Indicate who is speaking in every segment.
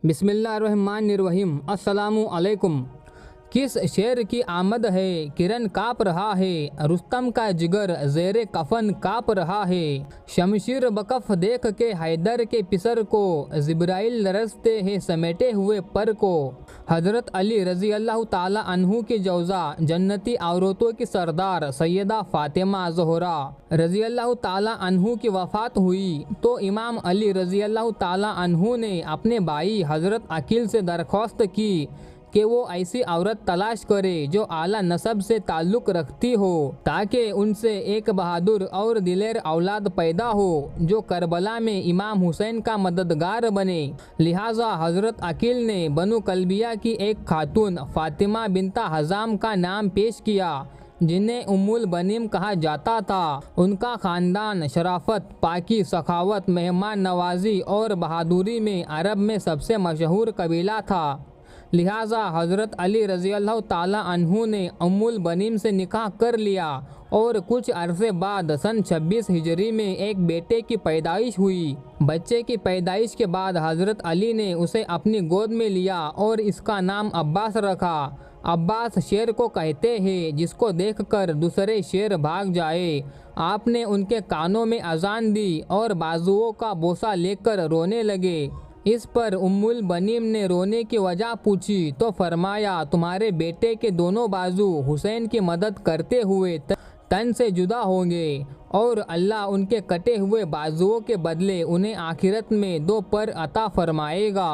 Speaker 1: बिस्मिल्लाहिर्रहमानिर्रहीम। अस्सलामु अलैकुम। किस शेर की आमद है, किरण काँप रहा है, रुस्तम का जिगर ज़ेरे कफन काँप रहा है। शमशीर बकफ देख के हैदर के पिसर को, जिब्राइल लरजते हैं समेटे हुए पर को। हज़रत अली रज़ी अल्लाह ताला अन्हु की जौज़ा, जन्नती औरतों की सरदार सैयदा फ़ातिमा ज़ोहरा रज़ी अल्लाह ताला अन्हु की वफ़ात हुई तो इमाम अली रज़ी अल्लाह ताला अन्हु ने अपने भाई हज़रत अकील से दरख्वास्त की कि वो ऐसी औरत तलाश करे जो आला नसब से ताल्लुक़ रखती हो, ताकि उनसे एक बहादुर और दिलेर औलाद पैदा हो जो करबला में इमाम हुसैन का मददगार बने। लिहाजा हज़रत अकील ने बनु कल्बिया की एक खातून फ़ातिमा बिनता हज़ाम का नाम पेश किया, जिन्हें उम्मुल बनीम कहा जाता था। उनका ख़ानदान शराफत, पाकी, सखावत, मेहमान नवाजी और बहादुरी में अरब में सबसे मशहूर कबीला था। लिहाजा हज़रत अली रज़ी अल्लाह ताला अन्हु ने उम्मुल बनीम से निकाह कर लिया और कुछ अरसे बाद सन 26 हिजरी में एक बेटे की पैदाइश हुई। बच्चे की पैदाइश के बाद हज़रत अली ने उसे अपनी गोद में लिया और इसका नाम अब्बास रखा। अब्बास शेर को कहते हैं जिसको देखकर दूसरे शेर भाग जाए। आपने उनके कानों में अजान दी और बाजुओं का बोसा लेकर रोने लगे। इस पर उम्मुल बनीम ने रोने की वजह पूछी तो फरमाया, तुम्हारे बेटे के दोनों बाजू हुसैन की मदद करते हुए तन से जुदा होंगे और अल्लाह उनके कटे हुए बाजुओं के बदले उन्हें आखिरत में 2 पर अता फरमाएगा।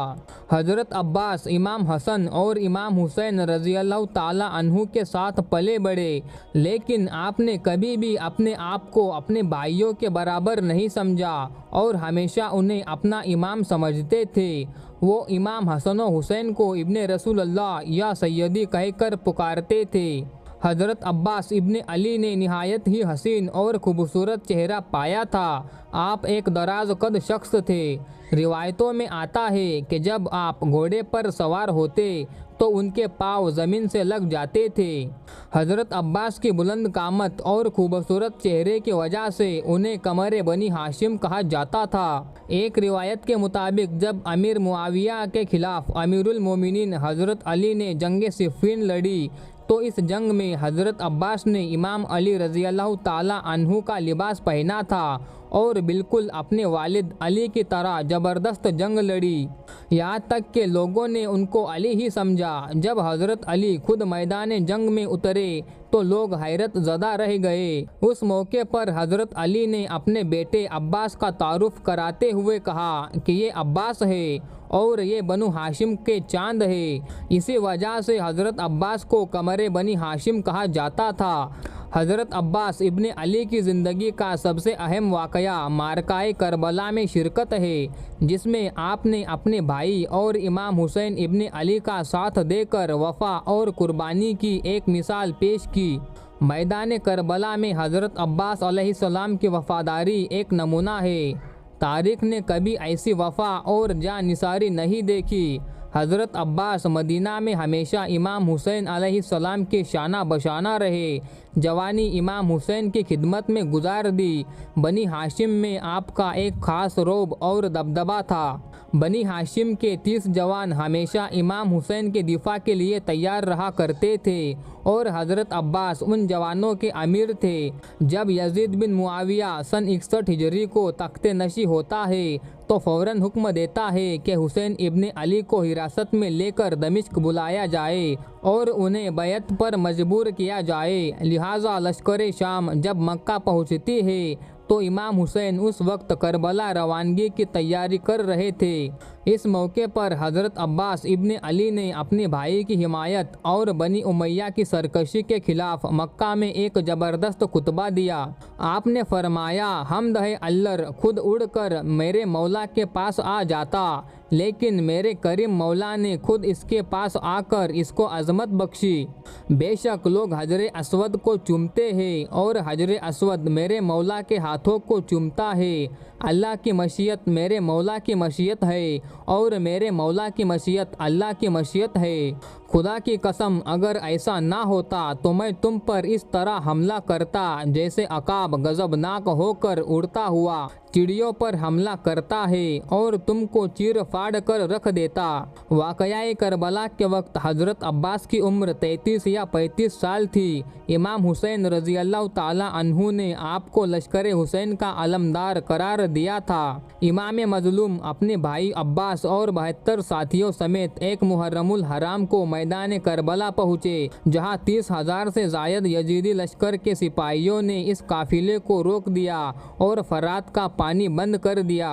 Speaker 1: हज़रत अब्बास इमाम हसन और इमाम हुसैन रज़ी अल्लाह ताला अन्हु के साथ पले बढ़े, लेकिन आपने कभी भी अपने आप को अपने भाइयों के बराबर नहीं समझा और हमेशा उन्हें अपना इमाम समझते थे। वो इमाम हसन और हुसैन को इब्ने रसूलुल्लाह या सैयदी कहकर पुकारते थे। हज़रत अब्बास इब्ने अली ने निहायत ही हसीन और खूबसूरत चेहरा पाया था। आप एक दराज कद शख्स थे। रिवायतों में आता है कि जब आप घोड़े पर सवार होते तो उनके पाँव ज़मीन से लग जाते थे। हज़रत अब्बास की बुलंद कामत और खूबसूरत चेहरे की वजह से उन्हें कमरे बनी हाशिम कहा जाता था। एक रिवायत के मुताबिक जब अमीर मुआविया के खिलाफ अमीरुल मोमिनीन हज़रत अली ने जंग सिफ़ीन लड़ी तो इस जंग में हज़रत अब्बास ने इमाम अली रज़ी अल्लाह ताला अन्हु का लिबास पहना था और बिल्कुल अपने वालिद अली की तरह ज़बरदस्त जंग लड़ी। यहाँ तक कि लोगों ने उनको अली ही समझा। जब हज़रत अली खुद मैदान जंग में उतरे तो लोग हैरत ज़दा रह गए। उस मौके पर हज़रत अली ने अपने बेटे अब्बास का तारुफ कराते हुए कहा कि ये अब्बास है और ये बनु हाशिम के चांद है। इसी वजह से हज़रत अब्बास को कमरे बनी हाशिम कहा जाता था। हज़रत अब्बास इब्ने अली की ज़िंदगी का सबसे अहम वाक़या मारकाए करबला में शिरकत है, जिसमें आपने अपने भाई और इमाम हुसैन इब्ने अली का साथ देकर वफ़ा और कुर्बानी की एक मिसाल पेश की। मैदान करबला में हज़रत अब्बास अलैहिस्सलाम की वफ़ादारी एक नमूना है। तारीख़ ने कभी ऐसी वफ़ा और जानिसारी नहीं देखी। हज़रत अब्बास मदीना में हमेशा इमाम हुसैन अलैहिस्सलाम के शाना बशाना रहे। जवानी इमाम हुसैन की खिदमत में गुजार दी। बनी हाशिम में आपका एक ख़ास रौब और दबदबा था। बनी हाशिम के 30 जवान हमेशा इमाम हुसैन के दिफा के लिए तैयार रहा करते थे और हज़रत अब्बास उन जवानों के अमीर थे। जब यजीद बिन मुआविया सन 61 हिजरी को तख्ते नशी होता है तो फ़ौरन हुक्म देता है कि हुसैन इब्ने अली को हिरासत में लेकर दमिश्क बुलाया जाए और उन्हें बैत पर मजबूर किया जाए। लिहाजा लश्कर शाम जब मक्का पहुँचती है तो इमाम हुसैन उस वक्त करबला रवानगी की तैयारी कर रहे थे। इस मौके पर हज़रत अब्बास इब्ने अली ने अपने भाई की हिमायत और बनी उमैया की सरकशी के खिलाफ मक्का में एक ज़बरदस्त खुतबा दिया। आपने फरमाया, हमद है अल्लाह खुद उड़कर मेरे मौला के पास आ जाता, लेकिन मेरे करीम मौला ने खुद इसके पास आकर इसको अज़मत बख्शी। बेशक लोग हजर अस्वद को चूमते हैं और हजर अस्वद मेरे मौला के हाथों को चूमता है। अल्लाह की मशीयत मेरे मौला की मशीयत है और मेरे मौला की मशीयत अल्लाह की मशीयत है। खुदा की कसम अगर ऐसा ना होता तो मैं तुम पर इस तरह हमला करता जैसे अकाब गजबनाक होकर उड़ता हुआ चिड़ियों पर हमला करता है और तुमको चीर फाड़ कर रख देता। वाक़या करबला के वक्त हज़रत अब्बास की उम्र 33 या 35 साल थी। इमाम हुसैन रज़ी अल्लाह ताला अन्हु ने आपको लश्कर हुसैन का अलमदार करार दिया था। इमाम मजलूम अपने भाई अब्बास और 72 साथियों समेत एक मुहर्रमुल हराम को मैदान करबला पहुँचे, जहाँ 30,000 से ज़ायद यजीदी लश्कर के सिपाहियों ने इस काफिले को रोक दिया और फरात का पानी बंद कर दिया।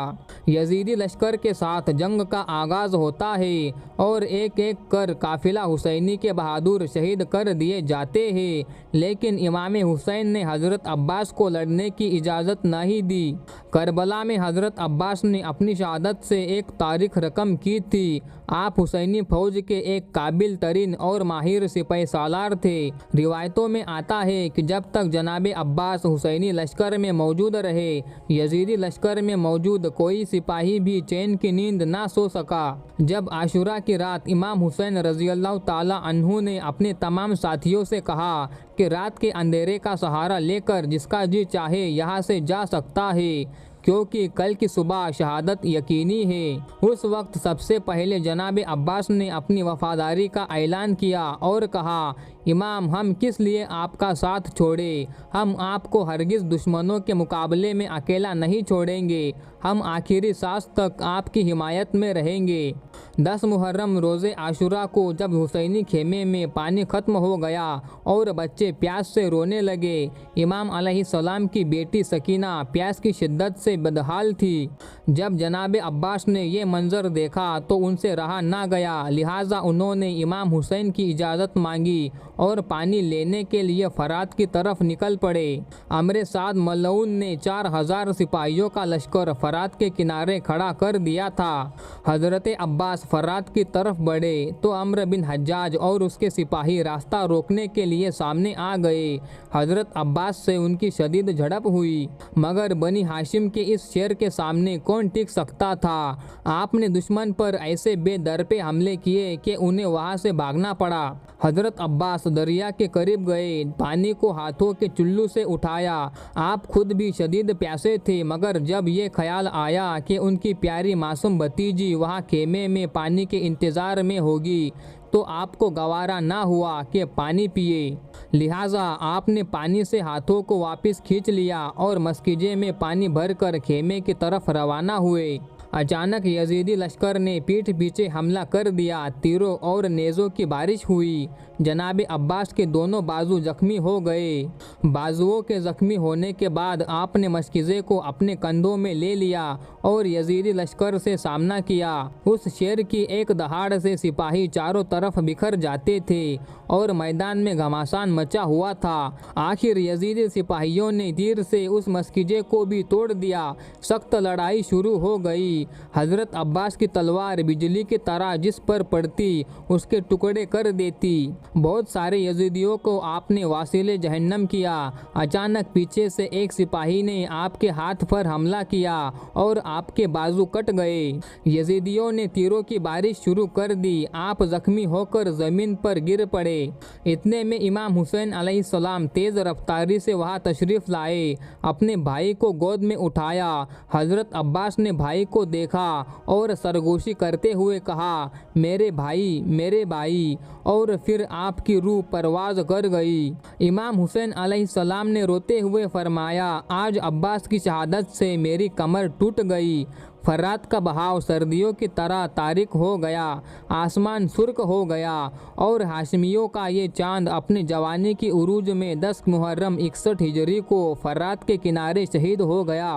Speaker 1: यजीदी लश्कर के साथ जंग का आगाज होता है और एक एक कर काफिला हुसैनी के बहादुर शहीद कर दिए जाते हैं, लेकिन इमाम हुसैन ने हज़रत अब्बास को लड़ने की इजाज़त नहीं दी। करबला में हज़रत अब्बास ने अपनी शहादत से एक तारीख रकम की थी। आप हुसैनी फौज के एक काबिल तरीन और माहिर सिपाही सालार थे। रिवायतों में आता है कि जब तक जनाब अब्बास हुसैनी लश्कर में मौजूद रहे, यजीदी लश्कर में मौजूद कोई सिपाही भी चैन की नींद ना सो सका। जब आशुरा की रात इमाम हुसैन रज़ी अल्लाह ताला अन्हु ने अपने तमाम साथियों से कहा कि रात के अंधेरे का सहारा लेकर जिसका जी चाहे यहाँ से जा सकता है, क्योंकि कल की सुबह शहादत यकीनी है। उस वक्त सबसे पहले जनाब अब्बास ने अपनी वफादारी का ऐलान किया और कहा, इमाम हम किस लिए आपका साथ छोड़े, हम आपको हरगिज़ दुश्मनों के मुकाबले में अकेला नहीं छोड़ेंगे, हम आखिरी सांस तक आपकी हिमायत में रहेंगे। 10 मुहर्रम रोज़े आशुरा को जब हुसैनी खेमे में पानी ख़त्म हो गया और बच्चे प्यास से रोने लगे, इमाम अलैहिस्सलाम की बेटी सकीना प्यास की शिद्दत से बदहाल थी। जब जनाब अब्बास ने ये मंजर देखा तो उनसे रहा ना गया, लिहाजा उन्होंने इमाम हुसैन की इजाज़त मांगी और पानी लेने के लिए फरात की तरफ निकल पड़े। अमर साद मलऊन ने 4000 सिपाहियों का लश्कर फरात के किनारे खड़ा कर दिया था। हज़रत अब्बास फरात की तरफ बढ़े तो अम्र बिन हज्जाज और उसके सिपाही रास्ता रोकने के लिए सामने आ गए। हज़रत अब्बास से उनकी शदीद झड़प हुई, मगर बनी हाशिम के इस शेर के सामने कौन टिक सकता था। आपने दुश्मन पर ऐसे बेदरपे हमले किए कि उन्हें वहाँ से भागना पड़ा। हज़रत अब्बास दरिया के करीब गए, पानी को हाथों के चुल्लू से उठाया। आप खुद भी शदीद प्यासे थे, मगर जब ये ख्याल आया कि उनकी प्यारी मासूम भतीजी वहाँ खेमे में पानी के इंतज़ार में होगी, तो आपको गवारा ना हुआ कि पानी पिए। लिहाजा आपने पानी से हाथों को वापस खींच लिया और मस्किजे में पानी भरकर खेमे की तरफ रवाना हुए। अचानक यजीदी लश्कर ने पीठ पीछे हमला कर दिया। तीरों और नेज़ों की बारिश हुई। जनाब अब्बास के दोनों बाजू जख्मी हो गए। बाजुओं के जख्मी होने के बाद आपने मस्किज़े को अपने कंधों में ले लिया और यजीदी लश्कर से सामना किया। उस शेर की एक दहाड़ से सिपाही चारों तरफ बिखर जाते थे और मैदान में घमासान मचा हुआ था। आखिर यजीदी सिपाहियों ने तीर से उस मस्किजे को भी तोड़ दिया। सख्त लड़ाई शुरू हो गई। हज़रत अब्बास की तलवार बिजली की तरह जिस पर पड़ती उसके टुकड़े कर देती। बहुत सारे यजीदियों को आपने वासिले जहन्नम किया। अचानक पीछे से एक सिपाही ने आपके हाथ पर हमला किया और आपके बाजू कट गए। यजीदियों ने तीरों की बारिश शुरू कर दी। आप जख्मी होकर ज़मीन पर गिर पड़े। इतने में इमाम हुसैन अलैहिस्सलाम तेज़ रफ्तारी से वहाँ तशरीफ़ लाए। अपने भाई को गोद में उठाया। हज़रत अब्बास ने भाई को देखा और सरगोशी करते हुए कहा, मेरे भाई, और फिर आपकी रूह परवाज कर गई। इमाम हुसैन अलैहिस्सलाम ने रोते हुए फरमाया, आज अब्बास की शहादत से मेरी कमर टूट गई। फरात का बहाव सर्दियों की तरह तारिक हो गया। आसमान सुर्ख हो गया और हाशमियों का ये चांद अपनी जवानी की उरूज में 10 मुहर्रम 61 हिजरी को फरात के किनारे शहीद हो गया।